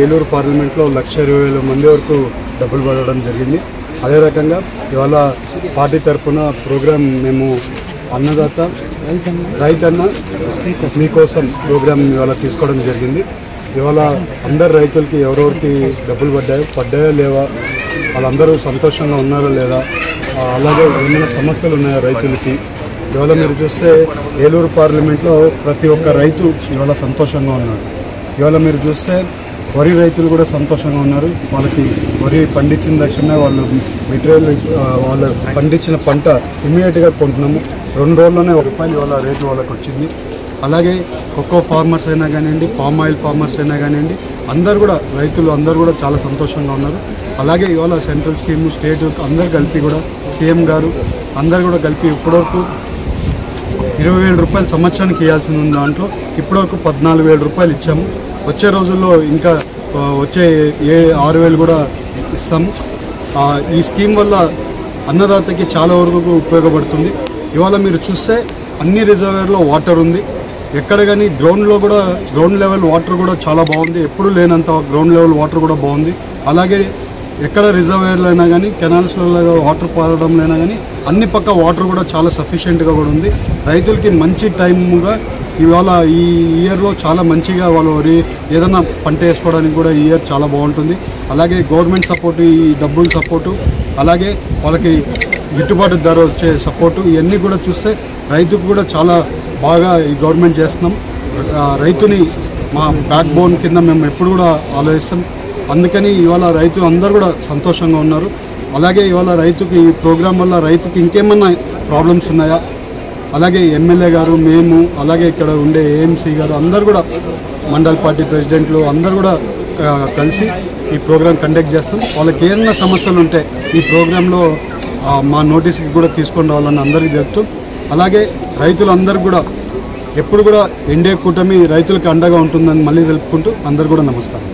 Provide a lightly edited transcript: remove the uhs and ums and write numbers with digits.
ఏలూరు పార్లమెంట్లో 1,20,000 మంది వరకు డబ్బులు పడడం జరిగింది. అదే రకంగా ఇవాళ పార్టీ తరఫున ప్రోగ్రాం మేము అన్నదాత రైతన్న మీకోసం ప్రోగ్రాం ఇవాళ తీసుకోవడం జరిగింది. ఇవాళ అందరు రైతులకి ఎవరెవరికి డబ్బులు పడ్డాయో లేవా, వాళ్ళందరూ సంతోషంగా ఉన్నారో లేదా, అలాగే ఏమైనా సమస్యలు ఉన్నాయా రైతులకి. ఇవాళ మీరు చూస్తే ఏలూరు పార్లమెంట్లో ప్రతి ఒక్క రైతు ఇవాళ సంతోషంగా ఉన్నారు. ఇవాళ మీరు చూస్తే వరి రైతులు కూడా సంతోషంగా ఉన్నారు. వాళ్ళకి వరి పండించిన తక్షణమే వాళ్ళు మెటీరియల్ వాళ్ళు పండించిన పంట ఇమ్మీడియట్గా కొంటున్నాము. 2 రోజుల్లోనే ₹1 ఇవాళ రేటు వాళ్ళకి వచ్చింది. అలాగే కోకో ఫార్మర్స్ అయినా కానివ్వండి, పామ్ ఆయిల్ ఫార్మర్స్ అయినా కానివ్వండి, అందరు కూడా రైతులు అందరూ కూడా చాలా సంతోషంగా ఉన్నారు. అలాగే ఇవాళ సెంట్రల్ స్కీము, స్టేట్ అందరు కలిపి కూడా సీఎం గారు అందరు కూడా కలిపి ఇప్పటివరకు ₹20,000 సంవత్సరానికి ఇవ్వాల్సింది ఉంది. దాంట్లో ఇప్పటివరకు ₹14,000 ఇచ్చాము. వచ్చే రోజుల్లో ఇంకా వచ్చే 6,000 కూడా ఇస్తాము. ఈ స్కీమ్ వల్ల అన్నదాతకి చాలా వరకు ఉపయోగపడుతుంది. ఇవాళ మీరు చూస్తే అన్ని రిజర్వేర్లో వాటర్ ఉంది. ఎక్కడ కానీ గ్రౌండ్ లెవెల్ వాటర్ కూడా చాలా బాగుంది. ఎప్పుడు లేనంత గ్రౌండ్ లెవెల్ వాటర్ కూడా బాగుంది. అలాగే ఎక్కడ రిజర్వేర్లు అయినా కానీ, కెనాల్స్లో వాటర్ పారడంలో అయినా కానీ అన్ని పక్క వాటర్ కూడా చాలా సఫిషియెంట్గా కూడా ఉంది. రైతులకి మంచి టైముగా ఇవాళ ఈ ఇయర్లో చాలా మంచిగా వాళ్ళు ఏదైనా పంట వేసుకోవడానికి కూడా ఈ ఇయర్ చాలా బాగుంటుంది. అలాగే గవర్నమెంట్ సపోర్టు, ఈ డబ్బుల సపోర్టు, అలాగే వాళ్ళకి గిట్టుబాటు ధర వచ్చే సపోర్టు, ఇవన్నీ కూడా చూస్తే రైతుకు కూడా చాలా బాగా ఈ గవర్నమెంట్ చేస్తున్నాం. రైతుని మా బ్యాక్ బోన్ కింద మేము ఎప్పుడు కూడా ఆలోచిస్తాం. అందుకని ఇవాళ రైతులు అందరూ కూడా సంతోషంగా ఉన్నారు. అలాగే ఇవాళ రైతుకి ఈ ప్రోగ్రాం వల్ల రైతుకి ఇంకేమన్నా ప్రాబ్లమ్స్ ఉన్నాయా, అలాగే ఎమ్మెల్యే గారు, మేము, అలాగే ఇక్కడ ఉండే ఏఎంసీ గారు అందరూ కూడా, మండల్ పార్టీ ప్రెసిడెంట్లు అందరూ కూడా కలిసి ఈ ప్రోగ్రాం కండక్ట్ చేస్తాం. వాళ్ళకి ఏమన్నా సమస్యలు ఉంటే ఈ ప్రోగ్రాంలో మా నోటీస్కి కూడా తీసుకొని రావాలని అందరికీ చెప్తూ, అలాగే రైతులందరూ కూడా ఎప్పుడు కూడా ఎన్డీఏ కూటమి రైతులకు అండగా ఉంటుందని మళ్ళీ తెలుపుకుంటూ అందరూ కూడా నమస్కారం.